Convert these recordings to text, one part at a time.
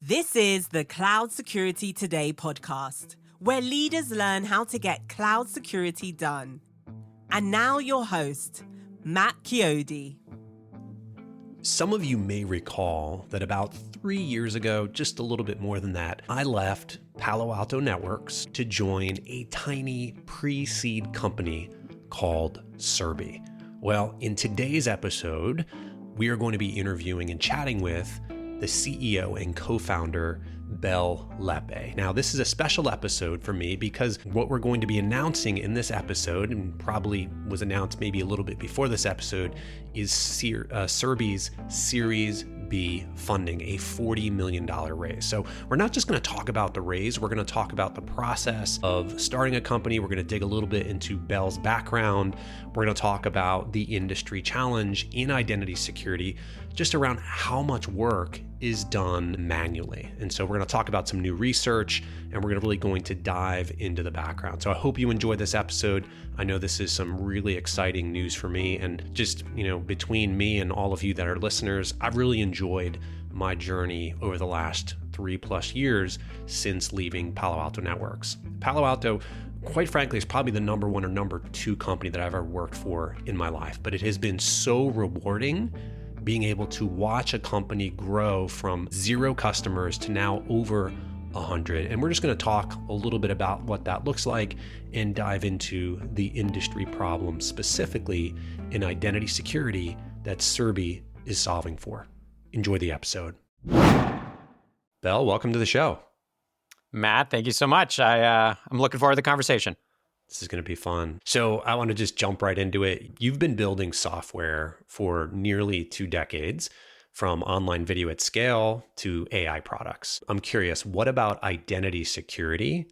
This is the Cloud Security Today podcast, where leaders learn how to get cloud security done. And now your host, Matt Chiodi. Some of you may recall that about 3 years ago, just a little bit more than that, I left Palo Alto Networks to join a tiny pre-seed company called Serby. Well, in today's episode, we are going to be interviewing and chatting with the CEO and co-founder, Bel Lepe. Now, this is a special episode for me because what we're going to be announcing in this episode, and probably was announced maybe a little bit before this episode, is Serby's Series B funding, a $40 million raise. So we're not just going to talk about the raise, we're going to talk about the process of starting a company. We're going to dig a little bit into Bel's background. We're going to talk about the industry challenge in identity security, just around how much work is done manually. And so we're going to talk about some new research, and we're really going to dive into the background. So I hope you enjoyed this episode. I know this is some really exciting news for me, and just, between me and all of you that are listeners, I've really enjoyed my journey over the last 3+ years since leaving Palo Alto Networks. Palo Alto, quite frankly, is probably the number one or number two company that I've ever worked for in my life, but it has been so rewarding being able to watch a company grow from 0 customers to now over 100. And we're just going to talk a little bit about what that looks like and dive into the industry problems, specifically in identity security, that Serby is solving for. Enjoy the episode. Bel, welcome to the show. Matt, thank you so much. I'm looking forward to the conversation. This is going to be fun. So I want to just jump right into it. You've been building software for nearly 2 decades, from online video at scale to AI products. I'm curious, what about identity security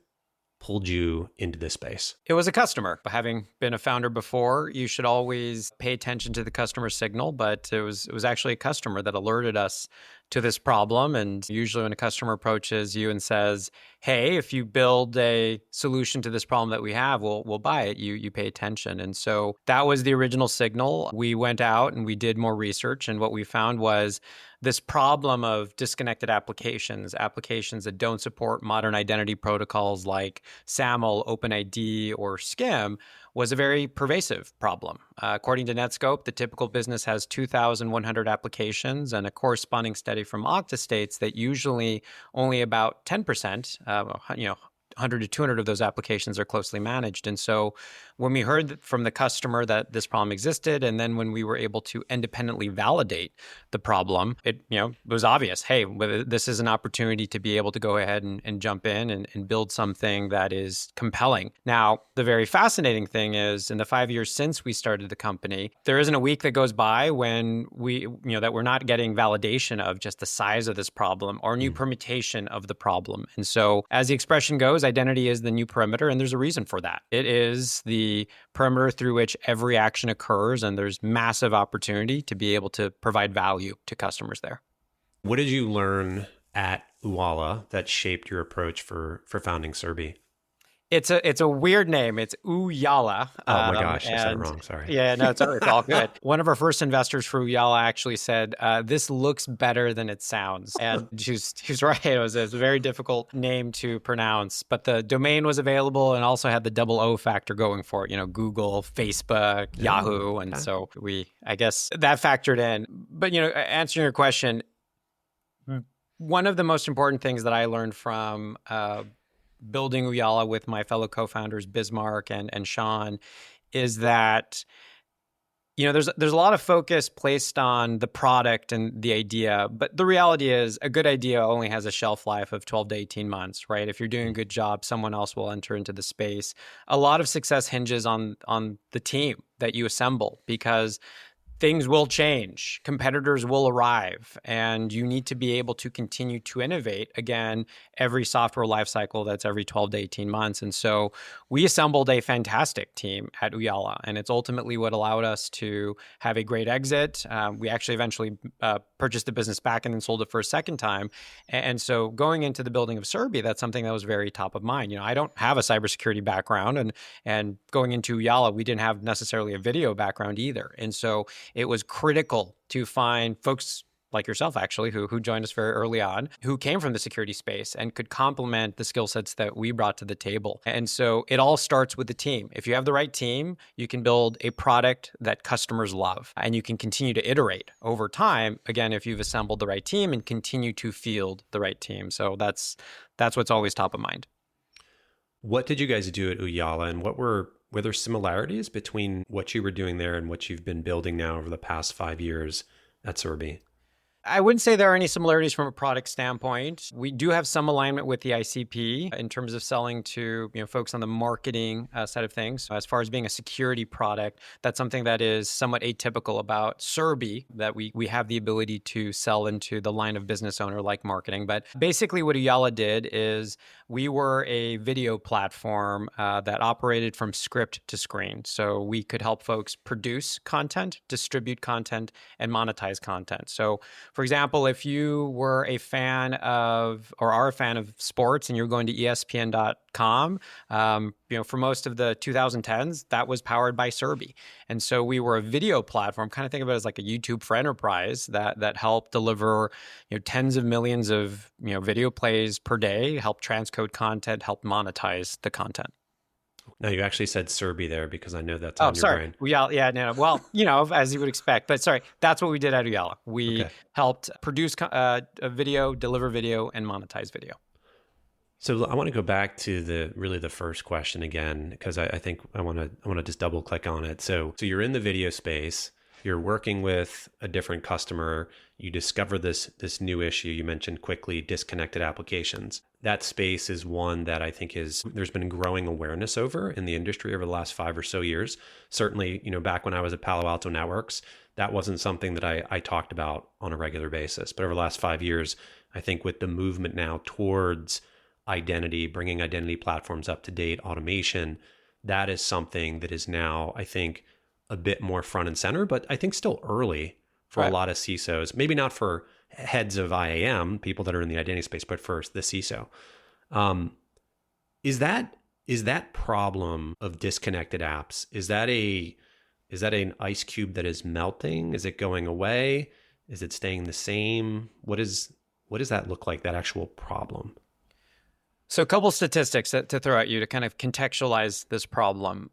pulled you into this space? It was a customer. Having been a founder before, you should always pay attention to the customer signal, but it was actually a customer that alerted us to this problem. And usually when a customer approaches you and says, hey, if you build a solution to this problem that we have, we'll buy it, you pay attention. And so that was the original signal. We went out and we did more research, and what we found was this problem of disconnected applications that don't support modern identity protocols like SAML, OpenID, or SCIM, was a very pervasive problem. According to Netscope, the typical business has 2,100 applications, and a corresponding study from Okta states that usually only about 10%, 100 to 200 of those applications are closely managed. And so when we heard from the customer that this problem existed, and then when we were able to independently validate the problem, it was obvious, hey, this is an opportunity to be able to go ahead and jump in and build something that is compelling. Now, the very fascinating thing is, in the 5 years since we started the company, there isn't a week that goes by when that we're not getting validation of just the size of this problem or new permutation of the problem. And so, as the expression goes, identity is the new perimeter, and there's a reason for that. It is the perimeter through which every action occurs, and there's massive opportunity to be able to provide value to customers there. What did you learn at Ooyala that shaped your approach for founding Serby? It's a weird name. It's Ooyala. Oh my gosh, I said it wrong. Sorry. Yeah, no, it's all good. One of our first investors for Ooyala actually said, this looks better than it sounds. And she was right. It was a very difficult name to pronounce, but the domain was available and also had the double O factor going for it, Google, Facebook, Yahoo. And so I guess that factored in. But, answering your question, one of the most important things that I learned from building Ooyala with my fellow co-founders, Bismarck and Sean, is that, there's a lot of focus placed on the product and the idea, but the reality is a good idea only has a shelf life of 12 to 18 months, right? If you're doing a good job, someone else will enter into the space. A lot of success hinges on the team that you assemble, because things will change, competitors will arrive, and you need to be able to continue to innovate. Again, every software lifecycle, that's every 12 to 18 months. And so we assembled a fantastic team at Ooyala, and it's ultimately what allowed us to have a great exit. We actually eventually purchased the business back and then sold it for a second time. And so going into the building of Serby, that's something that was very top of mind. I don't have a cybersecurity background, and going into Ooyala, we didn't have necessarily a video background either. And so it was critical to find folks like yourself, actually, who joined us very early on, who came from the security space and could complement the skill sets that we brought to the table. And so it all starts with the team. If you have the right team, you can build a product that customers love, and you can continue to iterate over time, again, if you've assembled the right team and continue to field the right team. So that's what's always top of mind. What did you guys do at Uyala, and were there similarities between what you were doing there and what you've been building now over the past 5 years at Serbi? I wouldn't say there are any similarities from a product standpoint. We do have some alignment with the ICP in terms of selling to folks on the marketing side of things. As far as being a security product, that's something that is somewhat atypical about Serbi, that we have the ability to sell into the line of business owner like marketing. But basically what Uyala did is we were a video platform that operated from script to screen. So we could help folks produce content, distribute content, and monetize content. So for example, if you were a fan of, or are a fan of sports and you're going to ESPN.com, for most of the 2010s, that was powered by Serbi. And so we were a video platform, kind of think of it as like a YouTube for enterprise that helped deliver tens of millions of video plays per day, help transcode content, help monetize the content. No, you actually said Serbi there because I know that's on your brain. Well, as you would expect. But sorry, that's what we did at Uyala. We helped produce a video, deliver video, and monetize video. So I want to go back to the first question again, because I think I want to just double click on it. So you're in the video space. You're working with a different customer. You discover this new issue. You mentioned quickly disconnected applications. That space is one that I think there's been growing awareness over in the industry over the last 5 or so years. Certainly, back when I was at Palo Alto Networks, that wasn't something that I talked about on a regular basis. But over the last 5 years, I think with the movement now towards identity, bringing identity platforms up to date, automation, that is something that is now, I think, a bit more front and center, but I think still early for a lot of CISOs, maybe not for heads of IAM, people that are in the identity space, but for the CISO. Is that problem of disconnected apps, is that an ice cube that is melting? Is it going away? Is it staying the same? What does that look like, that actual problem? So a couple statistics to throw at you to kind of contextualize this problem.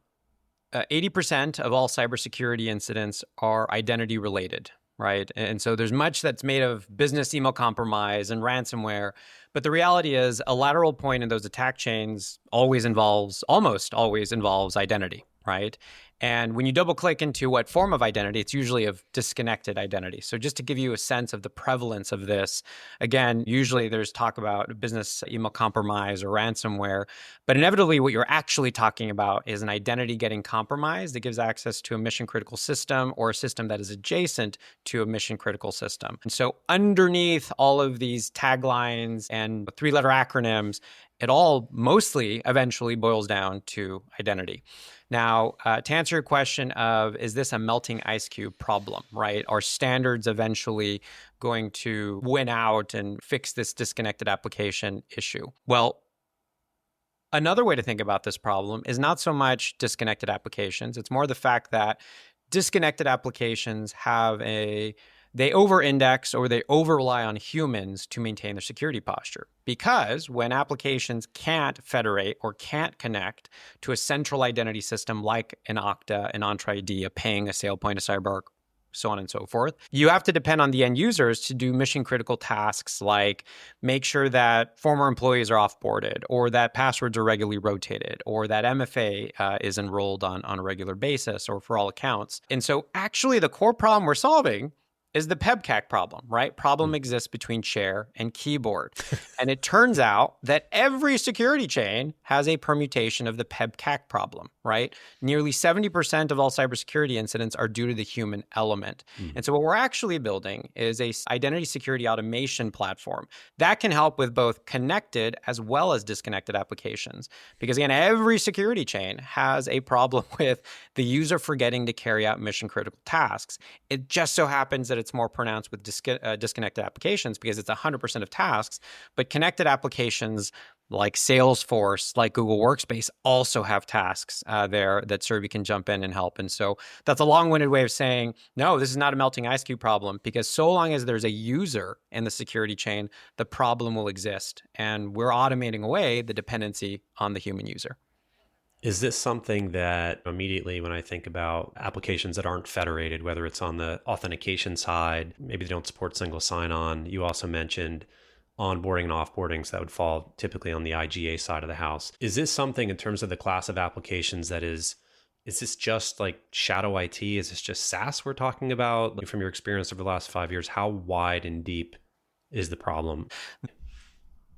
80% of all cybersecurity incidents are identity related, right? And so there's much that's made of business email compromise and ransomware. But the reality is a lateral point in those attack chains almost always involves identity, right? And when you double click into what form of identity, it's usually of disconnected identity. So just to give you a sense of the prevalence of this, again, usually there's talk about business email compromise or ransomware, but inevitably what you're actually talking about is an identity getting compromised that gives access to a mission critical system or a system that is adjacent to a mission critical system. And so underneath all of these taglines and 3-letter acronyms, it all mostly eventually boils down to identity. Now, to answer your question of, is this a melting ice cube problem, right? Are standards eventually going to win out and fix this disconnected application issue? Well, another way to think about this problem is not so much disconnected applications. It's more the fact that disconnected applications they over-index or they over-rely on humans to maintain their security posture. Because when applications can't federate or can't connect to a central identity system like an Okta, an Entra ID, a ping, a SailPoint, a CyberArk, so on and so forth, you have to depend on the end users to do mission critical tasks like make sure that former employees are offboarded, or that passwords are regularly rotated, or that MFA is enrolled on a regular basis or for all accounts. And so actually the core problem we're solving is the PEBCAC problem, right? Problem exists between chair and keyboard. And it turns out that every security chain has a permutation of the PEBCAC problem, right? Nearly 70% of all cybersecurity incidents are due to the human element. And so what we're actually building is a identity security automation platform that can help with both connected as well as disconnected applications. Because again, every security chain has a problem with the user forgetting to carry out mission critical tasks. It just so happens that it's more pronounced with disconnected applications because it's 100% of tasks, but connected applications, like Salesforce, like Google Workspace also have tasks there that Serby can jump in and help. And so that's a long-winded way of saying, no, this is not a melting ice cube problem, because so long as there's a user in the security chain, the problem will exist. And we're automating away the dependency on the human user. Is this something that immediately when I think about applications that aren't federated, whether it's on the authentication side, maybe they don't support single sign-on, you also mentioned onboarding and offboarding, so that would fall typically on the IGA side of the house. Is this something in terms of the class of applications that is this just like shadow IT? Is this just SaaS we're talking about? Like, from your experience over the last 5 years, how wide and deep is the problem?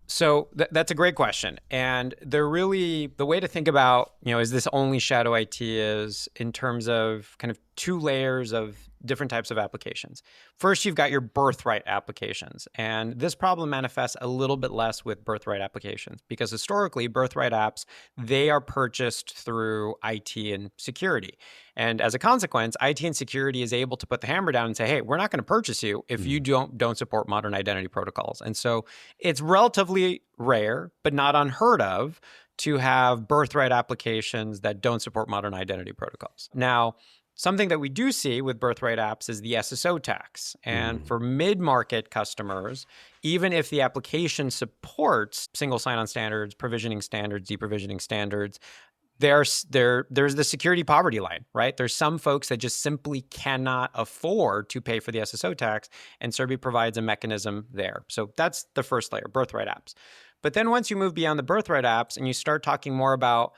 So that's a great question. And the way to think about, is this only shadow IT is in terms of kind of two layers of different types of applications. First, you've got your birthright applications. And this problem manifests a little bit less with birthright applications because historically, birthright apps, they are purchased through IT and security. And as a consequence, IT and security is able to put the hammer down and say, hey, we're not going to purchase you if you don't support modern identity protocols. And so it's relatively rare, but not unheard of, to have birthright applications that don't support modern identity protocols. Now, something that we do see with birthright apps is the SSO tax. And for mid-market customers, even if the application supports single sign-on standards, provisioning standards, deprovisioning standards, there's the security poverty line, right? There's some folks that just simply cannot afford to pay for the SSO tax, and Serby provides a mechanism there. So that's the first layer, birthright apps. But then once you move beyond the birthright apps and you start talking more about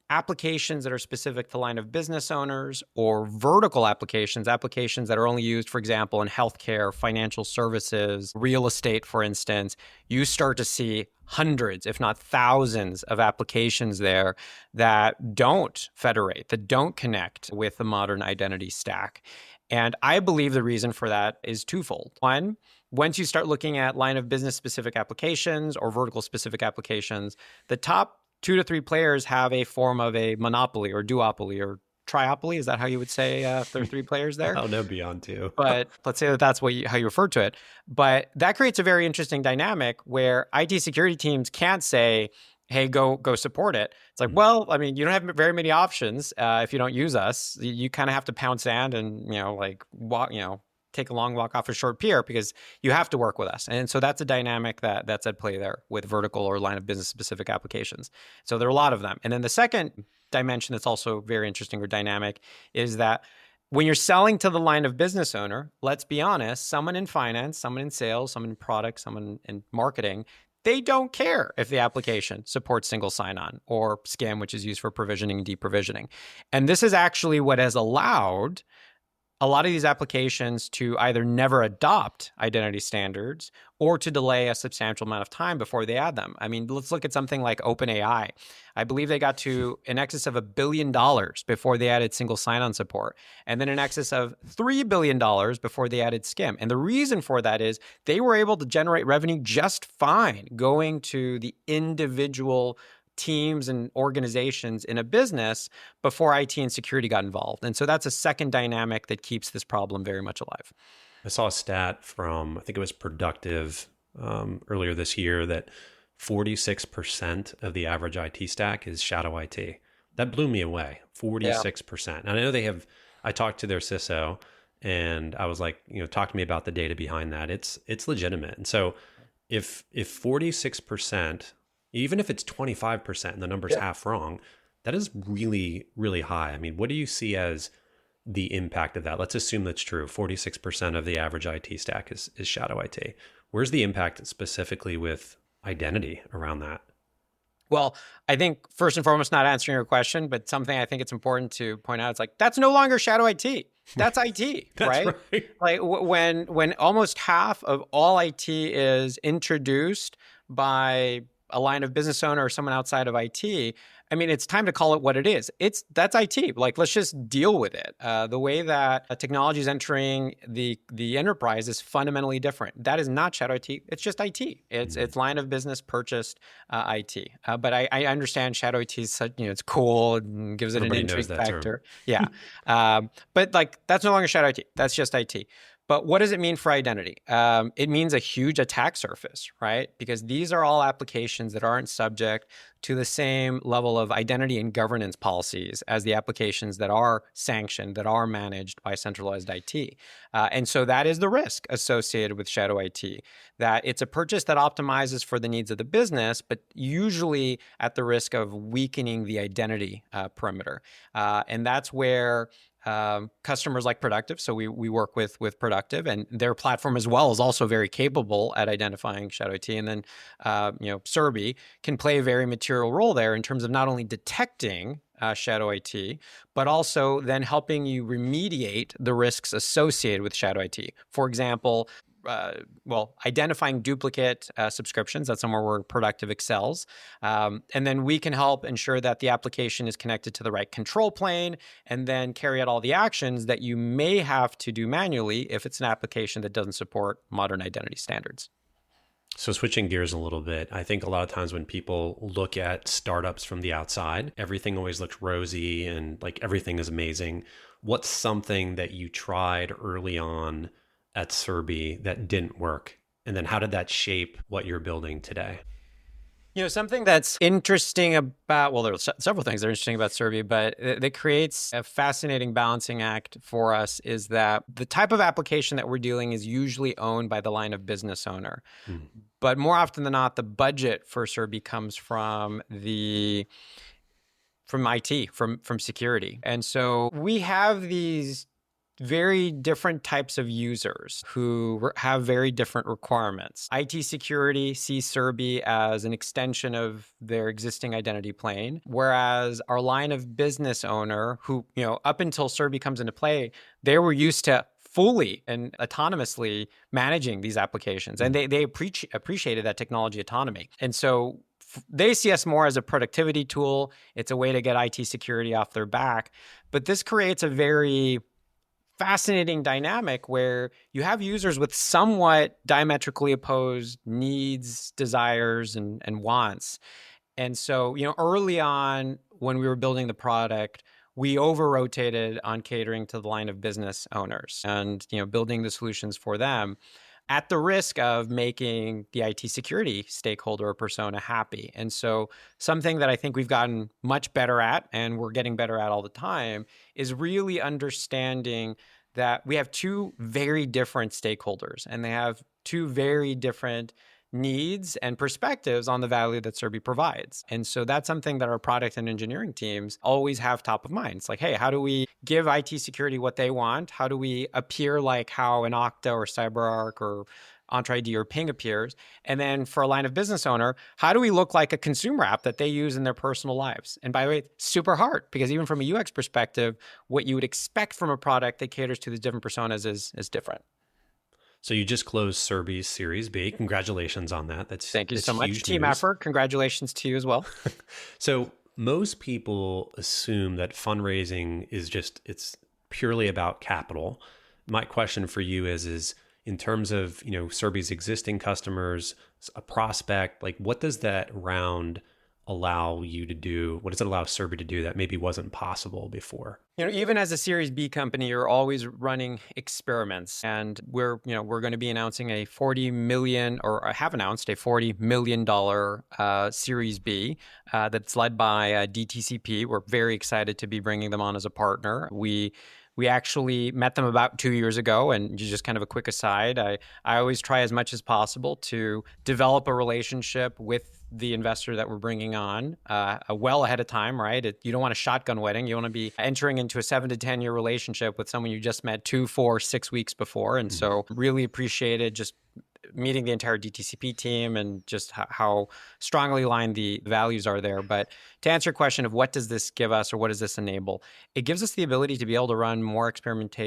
applications that are specific to line of business owners or vertical applications that are only used, for example, in healthcare, financial services, real estate, for instance, you start to see hundreds, if not thousands, of applications there that don't federate, that don't connect with the modern identity stack. And I believe the reason for that is twofold. One, once you start looking at line of business specific applications or vertical specific applications, the top 2 to 3 players have a form of a monopoly or duopoly or triopoly. Is that how you would say there are 3 players there? Oh, no, beyond 2. But let's say that's how you refer to it. But that creates a very interesting dynamic where IT security teams can't say, hey, go support it. It's like, well, I mean, you don't have very many options if you don't use us. You kind of have to pound sand and, take a long walk off a short pier because you have to work with us. And so that's a dynamic that's at play there with vertical or line of business specific applications. So there are a lot of them. And then the second dimension that's also very interesting or dynamic is that when you're selling to the line of business owner, let's be honest, someone in finance, someone in sales, someone in product, someone in marketing, they don't care if the application supports single sign-on or SCIM, which is used for provisioning and deprovisioning. And this is actually what has allowed a lot of these applications to either never adopt identity standards or to delay a substantial amount of time before they add them. I mean, let's look at something like OpenAI. I believe they got to in excess of $1 billion before they added single sign-on support, and then in excess of $3 billion before they added SCIM. And the reason for that is they were able to generate revenue just fine going to the individual teams and organizations in a business before IT and security got involved. And so that's a second dynamic that keeps this problem very much alive. I saw a stat from, I think it was Productive earlier this year, that 46% of the average IT stack is shadow IT. That blew me away, 46%. Yeah. And I know I talked to their CISO and I was like, talk to me about the data behind that. It's legitimate. And so if 46%, even if it's 25% and the number's half wrong, that is really, really high. I mean, what do you see as the impact of that? Let's assume that's true. 46% of the average IT stack is shadow IT. Where's the impact specifically with identity around that? Well, I think first and foremost, not answering your question, but something I think it's important to point out, it's like, that's no longer shadow IT. That's IT, right? Like when almost half of all IT is introduced by a line of business owner or someone outside of IT, I mean, it's time to call it what it is. That's IT. Like, let's just deal with it. The way that technology is entering the enterprise is fundamentally different. That is not shadow IT. It's just IT. It's line of business purchased IT. But I understand shadow IT is such, it's cool and gives it an intrigue factor. Yeah. But like, that's no longer shadow IT. That's just IT. But what does it mean for identity? It means a huge attack surface, right? Because these are all applications that aren't subject to the same level of identity and governance policies as the applications that are sanctioned, that are managed by centralized IT. And so that is the risk associated with shadow IT, that it's a purchase that optimizes for the needs of the business, but usually at the risk of weakening the identity perimeter. And that's where customers like Productive, so we work with Productive, and their platform as well is also very capable at identifying shadow IT. And then Serbi can play a very material role there in terms of not only detecting shadow IT, but also then helping you remediate the risks associated with shadow IT. For example, identifying duplicate subscriptions. That's somewhere where Productive excels. And then we can help ensure that the application is connected to the right control plane and then carry out all the actions that you may have to do manually if it's an application that doesn't support modern identity standards. So switching gears a little bit, I think a lot of times when people look at startups from the outside, everything always looks rosy and like everything is amazing. What's something that you tried early on at Serbi that didn't work? And then how did that shape what you're building today? Something that's interesting about, well, there's several things that are interesting about Serbi, but that creates a fascinating balancing act for us is that the type of application that we're dealing is usually owned by the line of business owner. But more often than not, the budget for Serbi comes from IT, from security. And so we have these very different types of users who have very different requirements. IT security sees Serbi as an extension of their existing identity plane, whereas our line of business owner, who, up until Serbi comes into play, they were used to fully and autonomously managing these applications. And they appreciated that technology autonomy. And so they see us more as a productivity tool. It's a way to get IT security off their back. But this creates a very fascinating dynamic where you have users with somewhat diametrically opposed needs, desires, and wants. And so, early on when we were building the product, we over-rotated on catering to the line of business owners and, building the solutions for them at the risk of making the IT security stakeholder or persona happy. And so something that I think we've gotten much better at, and we're getting better at all the time, is really understanding that we have two very different stakeholders, and they have two very different needs and perspectives on the value that Serbi provides. And so that's something that our product and engineering teams always have top of mind. It's like, hey, how do we give IT security what they want? How do we appear like how an Okta or CyberArk or Entra ID or Ping appears? And then for a line of business owner, how do we look like a consumer app that they use in their personal lives? And by the way, it's super hard because even from a UX perspective, what you would expect from a product that caters to the different personas is different. So you just closed Serbi's Series B. Congratulations on that. Thank you so much. Team news. effort. Congratulations to you as well. So most people assume that fundraising is it's purely about capital. My question for you is in terms of, Serbi's existing customers, a prospect, like what does that round allow you to do? What does it allow Serbi to do that maybe wasn't possible before? Even as a Series B company, you're always running experiments, and we're going to be announcing a $40 million, or I have announced a $40 million Series B that's led by DTCP. We're very excited to be bringing them on as a partner. We actually met them about 2 years ago, and just kind of a quick aside, I always try as much as possible to develop a relationship with the investor that we're bringing on well ahead of time, right? You don't want a shotgun wedding. You want to be entering into a 7 to 10 year relationship with someone you just met 2, 4, 6 weeks before. And so really appreciated just meeting the entire DTCP team and just how strongly aligned the values are there. But to answer your question of what does this give us or what does this enable, it gives us the ability to be able to run more experiments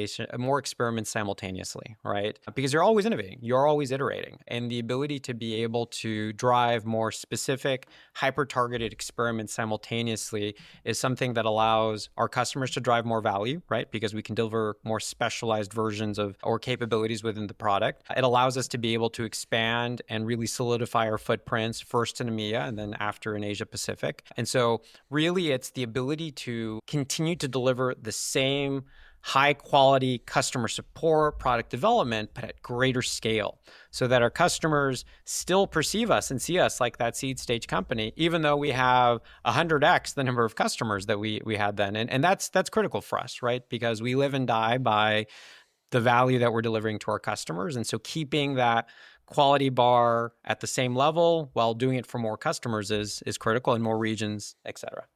simultaneously, right? Because you're always innovating, you're always iterating, and the ability to be able to drive more specific, hyper-targeted experiments simultaneously is something that allows our customers to drive more value, right? Because we can deliver more specialized versions of or capabilities within the product. It allows us to be able to expand and really solidify our footprints first in EMEA and then after in Asia Pacific. And so really it's the ability to continue to deliver the same high quality customer support, product development, but at greater scale, so that our customers still perceive us and see us like that seed stage company, even though we have 100x the number of customers that we had then. And that's critical for us, right? Because we live and die by the value that we're delivering to our customers. And so keeping that quality bar at the same level while doing it for more customers is critical in more regions, et cetera.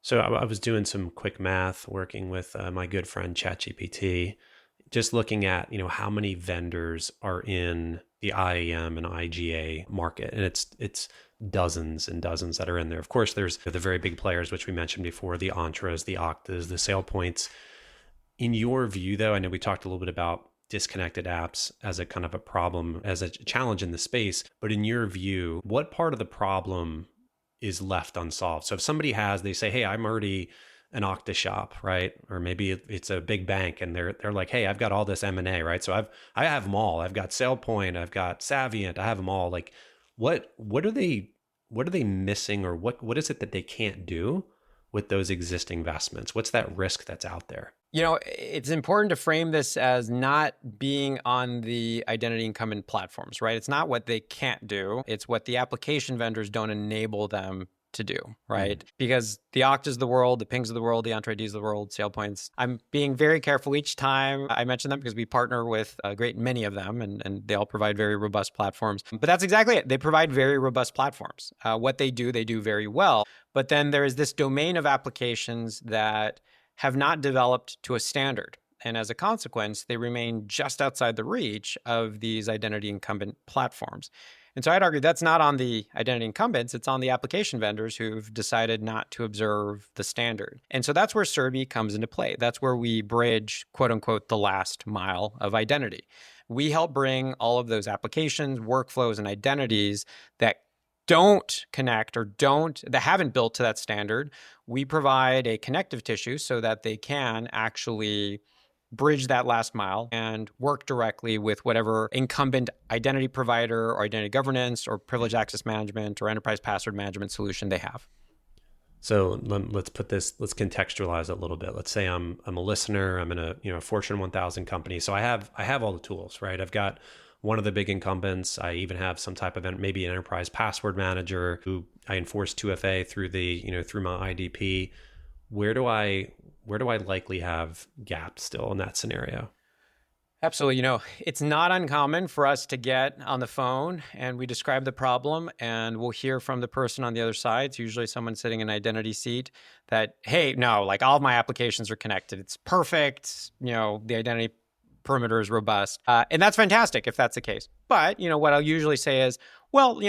So I was doing some quick math, working with my good friend ChatGPT, just looking at, how many vendors are in the IAM and IGA market. And it's dozens and dozens that are in there. Of course, there's the very big players, which we mentioned before, the Entras, the Oktas, the SailPoints. In your view, though, I know we talked a little bit about disconnected apps as a kind of a problem, as a challenge in the space. But in your view, what part of the problem is left unsolved? So if somebody they say, hey, I'm already an Okta shop, right? Or maybe it's a big bank and they're like, hey, I've got all this M&A, right? So I have them all. I've got SailPoint, I've got Savient, I have them all. Like, what are they missing, or what is it that they can't do with those existing investments? What's that risk that's out there? It's important to frame this as not being on the identity incumbent platforms, right? It's not what they can't do. It's what the application vendors don't enable them to do, right? Because the Oktas of the world, the Pings of the world, the EntreIDs of the world, SailPoints, I'm being very careful each time I mention them because we partner with a great many of them, and they all provide very robust platforms. But that's exactly it. They provide very robust platforms. What they do very well. But then there is this domain of applications that have not developed to a standard. And as a consequence, they remain just outside the reach of these identity incumbent platforms. And so I'd argue that's not on the identity incumbents, it's on the application vendors who've decided not to observe the standard. And so that's where Serbi comes into play. That's where we bridge, quote unquote, the last mile of identity. We help bring all of those applications, workflows, and identities that don't connect or that haven't built to that standard. We provide a connective tissue so that they can actually bridge that last mile and work directly with whatever incumbent identity provider or identity governance or privileged access management or enterprise password management solution they have. So let's contextualize it a little bit. Let's say I'm a listener. I'm in a Fortune 1000 company. So I have all the tools, right? I've got one of the big incumbents. I even have some type of maybe an enterprise password manager who I enforce 2FA through through my IDP. Where do I likely have gaps still in that scenario? Absolutely. It's not uncommon for us to get on the phone and we describe the problem and we'll hear from the person on the other side. It's usually someone sitting in an identity seat that, hey, no, like all of my applications are connected. It's perfect. The identity perimeter is robust. And that's fantastic if that's the case. But, what I'll usually say is, well,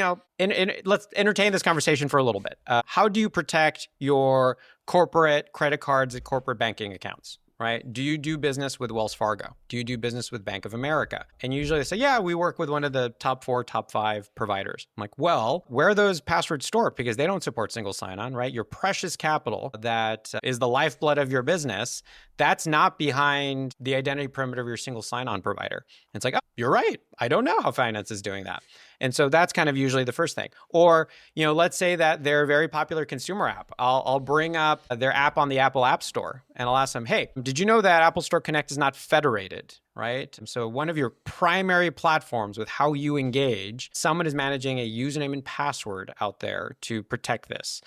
let's entertain this conversation for a little bit. How do you protect your corporate credit cards and corporate banking accounts, right? Do you do business with Wells Fargo? Do you do business with Bank of America? And usually they say, yeah, we work with one of the top 4, top 5 providers. I'm like, well, where are those passwords stored? Because they don't support single sign-on, right? Your precious capital that is the lifeblood of your business, that's not behind the identity perimeter of your single sign-on provider. And it's like, oh, you're right. I don't know how finance is doing that. And so that's kind of usually the first thing. Or, let's say that they're a very popular consumer app. I'll bring up their app on the Apple App Store and I'll ask them, hey, did you know that Apple Store Connect is not federated, right? So one of your primary platforms with how you engage, someone is managing a username and password out there to protect this.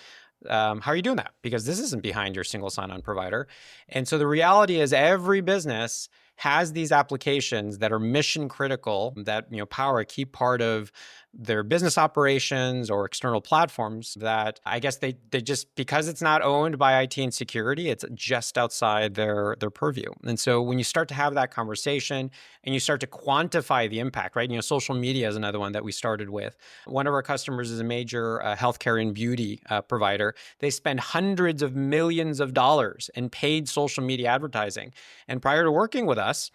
How are you doing that? Because this isn't behind your single sign-on provider. And so the reality is every business has these applications that are mission critical that power a key part of their business operations or external platforms that I guess they just, because it's not owned by IT and security, it's just outside their purview. And so when you start to have that conversation and you start to quantify the impact, right? Social media is another one that we started with. One of our customers is a major healthcare and beauty provider. They spend hundreds of millions of dollars in paid social media advertising. And prior to working with us,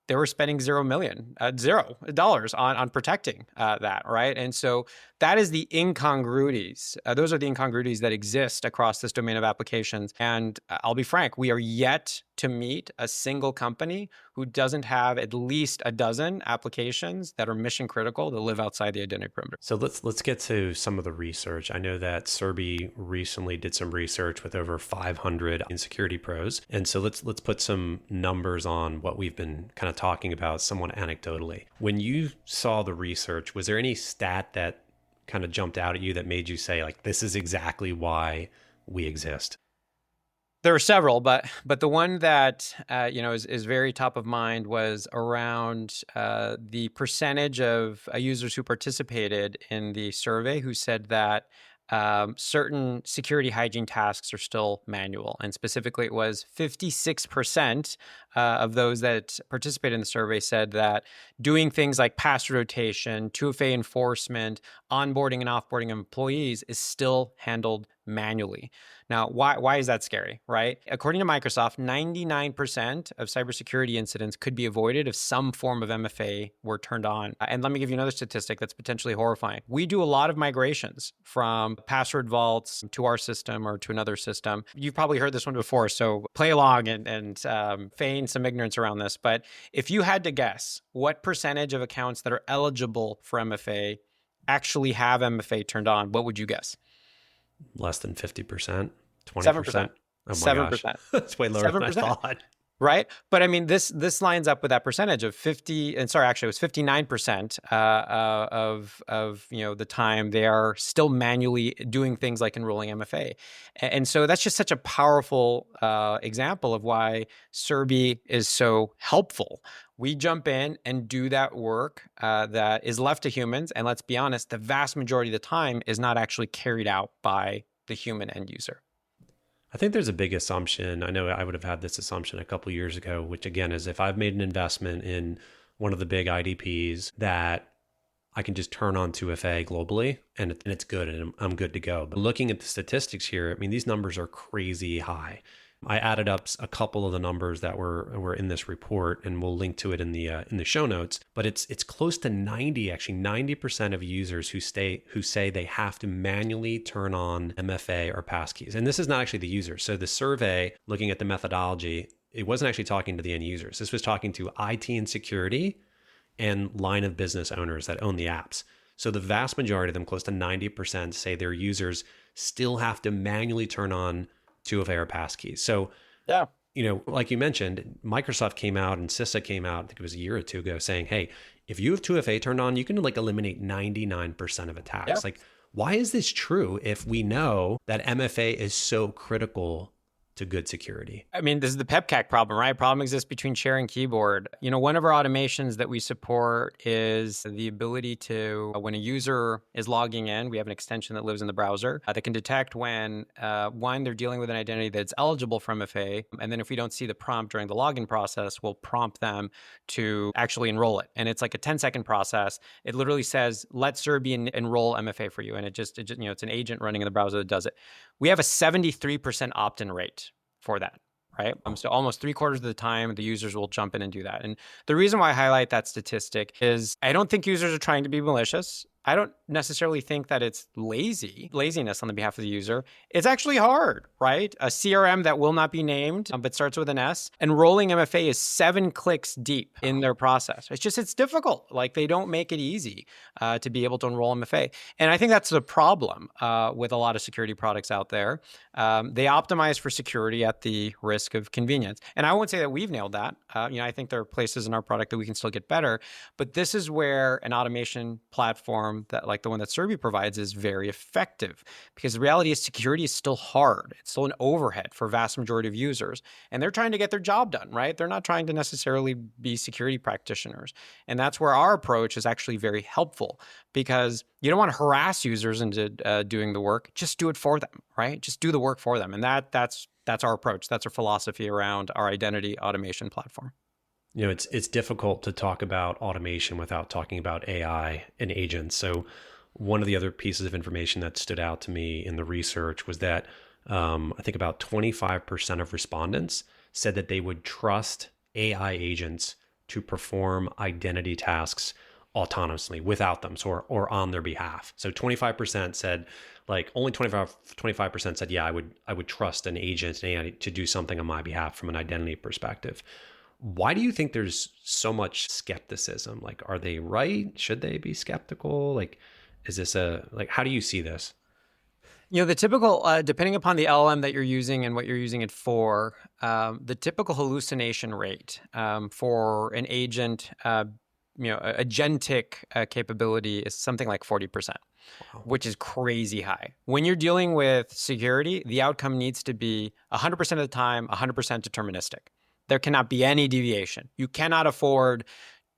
they were spending $0 on protecting that, right? And so that is the incongruities. Those are the incongruities that exist across this domain of applications. And I'll be frank, we are yet to meet a single company who doesn't have at least a dozen applications that are mission critical that live outside the identity perimeter. So let's get to some of the research. I know that Serbi recently did some research with over 500 security pros, and so let's put some numbers on what we've been kind of talking about somewhat anecdotally. When you saw the research, was there any stat that kind of jumped out at you that made you say, like, this is exactly why we exist? There are several, but the one that is very top of mind was around the percentage of users who participated in the survey who said that certain security hygiene tasks are still manual. And specifically, it was 56% of those that participated in the survey said that doing things like password rotation, 2FA enforcement, onboarding and offboarding of employees is still handled manually. Now, why is that scary, right? According to Microsoft, 99% of cybersecurity incidents could be avoided if some form of MFA were turned on. And let me give you another statistic that's potentially horrifying. We do a lot of migrations from password vaults to our system or to another system. You've probably heard this one before, so play along and feign some ignorance around this. But if you had to guess what percentage of accounts that are eligible for MFA actually have MFA turned on, what would you guess? Less than 50%, 20%. 7%. Oh my 7%. gosh. That's way lower than I 7%. thought. Right. But I mean, this lines up with that percentage of 50, and sorry, actually it was 59% of the time they are still manually doing things like enrolling MFA. And so that's just such a powerful example of why Serbi is so helpful. We jump in and do that work that is left to humans. And let's be honest, the vast majority of the time is not actually carried out by the human end user. I think there's a big assumption. I know I would have had this assumption a couple of years ago, which again is if I've made an investment in one of the big IDPs that I can just turn on 2FA globally and it's good and I'm good to go. But looking at the statistics here, I mean, these numbers are crazy high. I added up a couple of the numbers that were in this report, and we'll link to it in the show notes. But it's close to 90% of users who say they have to manually turn on MFA or passkeys. And this is not actually the users. So the survey, looking at the methodology, it wasn't actually talking to the end users. This was talking to IT and security and line of business owners that own the apps. So the vast majority of them, close to 90%, say their users still have to manually turn on 2FA or passkeys. So, yeah, like you mentioned, Microsoft came out and CISA came out, I think it was a year or two ago, saying, hey, if you have 2FA turned on, you can eliminate 99% of attacks. Yeah. Like, why is this true if we know that MFA is so critical to good security? I mean, this is the PEPCAC problem, right? Problem exists between share and keyboard. One of our automations that we support is the ability to, when a user is logging in, we have an extension that lives in the browser that can detect when, one, they're dealing with an identity that's eligible for MFA. And then if we don't see the prompt during the login process, we'll prompt them to actually enroll it. And it's like a 10-second process. It literally says, let Serbi enroll MFA for you. And it just it's an agent running in the browser that does it. We have a 73% opt-in rate for that, right? So almost 3/4 of the time, the users will jump in and do that. And the reason why I highlight that statistic is I don't think users are trying to be malicious. I don't necessarily think that it's laziness on the behalf of the user. It's actually hard, right? A CRM that will not be named, but starts with an S. Enrolling MFA is 7 clicks deep in their process. It's difficult. Like, they don't make it easy to be able to enroll MFA. And I think that's the problem with a lot of security products out there. They optimize for security at the risk of convenience. And I won't say that we've nailed that. I think there are places in our product that we can still get better. But this is where an automation platform that, like the one that Serbi provides, is very effective, because the reality is security is still hard. It's still an overhead for vast majority of users, and they're trying to get their job done, right? They're not trying to necessarily be security practitioners. And that's where our approach is actually very helpful, because you don't want to harass users into doing the work. Just do it for them, right? Just do the work for them. And that's our approach. That's our philosophy around our identity automation platform. It's difficult to talk about automation without talking about AI and agents. So one of the other pieces of information that stood out to me in the research was that I think about 25% of respondents said that they would trust AI agents to perform identity tasks autonomously without them, or on their behalf. So 25% said, like, only 25% said, yeah, I would trust an agent to do something on my behalf from an identity perspective. Why do you think there's so much skepticism? Like, are they right? Should they be skeptical? Like, is this how do you see this? The typical, depending upon the LLM that you're using and what you're using it for, the typical hallucination rate for an agent, agentic capability is something like 40%, wow, which is crazy high. When you're dealing with security, the outcome needs to be 100% of the time, 100% deterministic. There cannot be any deviation. You cannot afford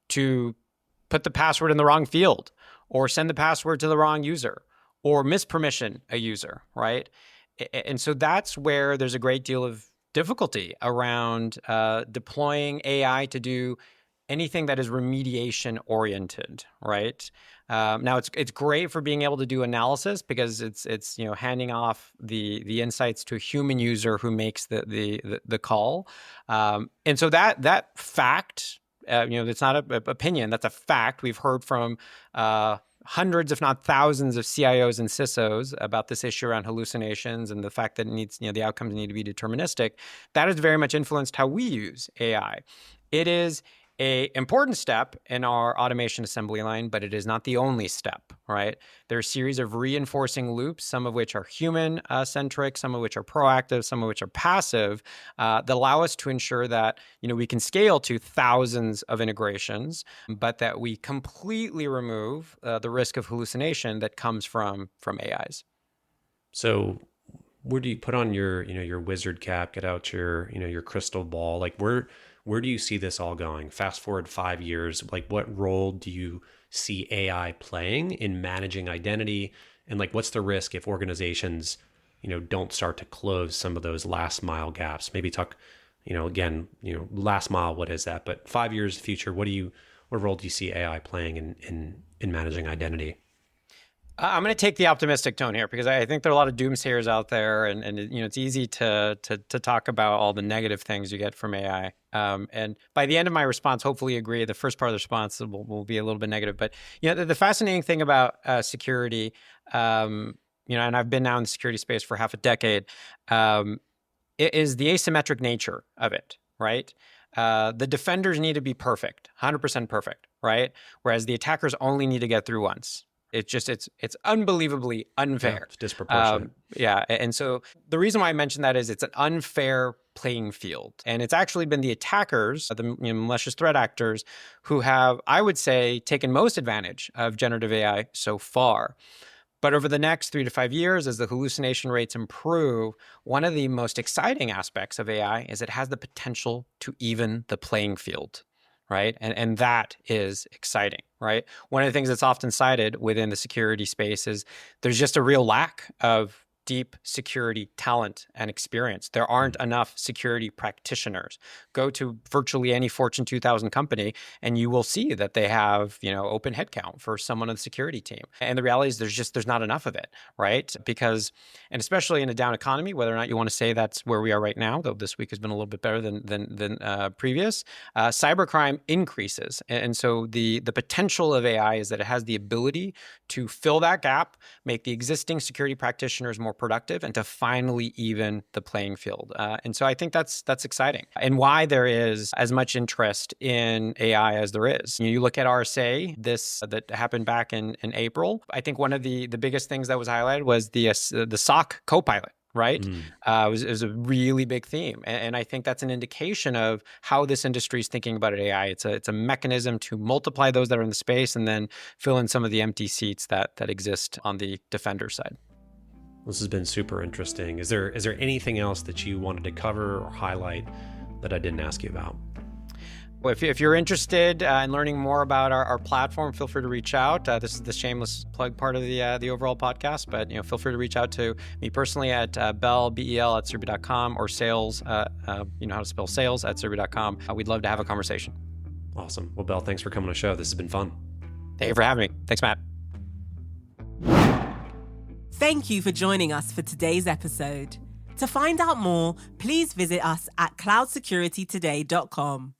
to put the password in the wrong field or send the password to the wrong user or mispermission a user, right? And so that's where there's a great deal of difficulty around deploying AI to do anything that is remediation oriented, right? Now it's great for being able to do analysis because it's handing off the insights to a human user who makes the call, and so that fact, it's not an opinion, that's a fact. We've heard from hundreds, if not thousands, of CIOs and CISOs about this issue around hallucinations and the fact that it needs, the outcomes need to be deterministic. That has very much influenced how we use AI. It is an important step in our automation assembly line, but it is not the only step, right? There are a series of reinforcing loops, some of which are human-centric, some of which are proactive, some of which are passive, that allow us to ensure that we can scale to thousands of integrations, but that we completely remove the risk of hallucination that comes from AIs. So where do you put on your wizard cap, get out your crystal ball? Like, where do you see this all going? Fast forward 5 years, like, what role do you see AI playing in managing identity? And like, what's the risk if organizations, don't start to close some of those last mile gaps? Maybe talk, last mile, what is that? But 5 years future, what role do you see AI playing in managing identity? I'm going to take the optimistic tone here because I think there are a lot of doomsayers out there, and it's easy to talk about all the negative things you get from AI. And by the end of my response, hopefully you agree. The first part of the response will be a little bit negative, but the fascinating thing about security, and I've been now in the security space for half a decade, it is the asymmetric nature of it, right? The defenders need to be perfect, 100% perfect, right? Whereas the attackers only need to get through once. It's unbelievably unfair. Yeah, it's disproportionate. And so the reason why I mentioned that is it's an unfair playing field. And it's actually been the attackers, the malicious threat actors, who have, I would say, taken most advantage of generative AI so far. But over the next 3 to 5 years, as the hallucination rates improve, one of the most exciting aspects of AI is it has the potential to even the playing field. Right. And that is exciting. Right. One of the things that's often cited within the security space is there's just a real lack of deep security talent and experience. There aren't enough security practitioners. Go to virtually any Fortune 2000 company and you will see that they have, open headcount for someone on the security team. And the reality is there's not enough of it, right? Because, and especially in a down economy, whether or not you want to say that's where we are right now, though this week has been a little bit better than previous, cybercrime increases. And so the potential of AI is that it has the ability to fill that gap, make the existing security practitioners more productive, and to finally even the playing field. And so I think that's exciting, and why there is as much interest in AI as there is. You look at RSA, that happened back in April. I think one of the biggest things that was highlighted was the SOC Copilot. Right? It was a really big theme. And I think that's an indication of how this industry is thinking about AI. It's a mechanism to multiply those that are in the space and then fill in some of the empty seats that exist on the defender side. This has been super interesting. Is there anything else that you wanted to cover or highlight that I didn't ask you about? Well, if you're interested in learning more about our platform, feel free to reach out. This is the shameless plug part of the overall podcast, but feel free to reach out to me personally at bel, B-E-L, at Cerbia.com, or sales, how to spell sales, at Cerbia.com. We'd love to have a conversation. Awesome. Well, Bel, thanks for coming on the show. This has been fun. Thank you for having me. Thanks, Matt. Thank you for joining us for today's episode. To find out more, please visit us at cloudsecuritytoday.com.